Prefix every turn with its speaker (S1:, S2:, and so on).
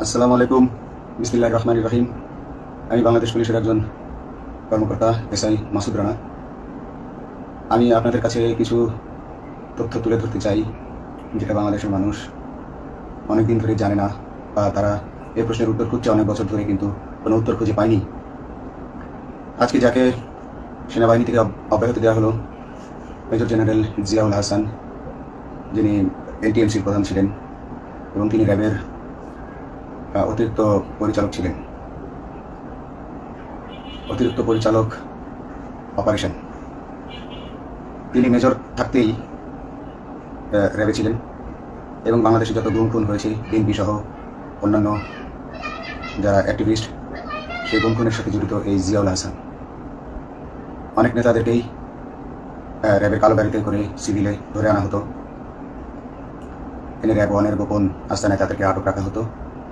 S1: আসসালামু আলাইকুম। বিসমিল্লাহির রহমানির রহিম। আমি বাংলাদেশ পুলিশের একজন কর্মকর্তা এসআই মাসুদ রানা। আমি আপনাদের কাছে কিছু তথ্য তুলে ধরতে চাই, যেটা বাংলাদেশের মানুষ অনেক দিন ধরে জানে না, বা তারা এই প্রশ্নের উত্তর খুঁজছে অনেক বছর ধরে, কিন্তু কোনো উত্তর খুঁজে পায়নি। আজকে যাকে সেনাবাহিনী থেকে অব্যাহতি দেওয়া হলো, মেজর জেনারেল জিয়াউল হাসান, যিনি এনটিএমসির প্রধান ছিলেন এবং তিনি র্যাবের অতিরিক্ত পরিচালক ছিলেন, অতিরিক্ত পরিচালক অপারেশন। তিনি মেজর থাকতেই র্যাবে ছিলেন এবং বাংলাদেশে যত গুম খুন হয়েছে বিএনপি সহ অন্যান্য যারা অ্যাক্টিভিস্ট, সেই গুম খুনের সাথে জড়িত এই জিয়াউল হাসান। অনেক নেতাদেরকেই র্যাবের কালো গাড়িতে করে সিভিলে ধরে আনা হতো, এনে র্যাব ওয়ানের গোপন আস্তানায় তাদেরকে আটক রাখা হতো।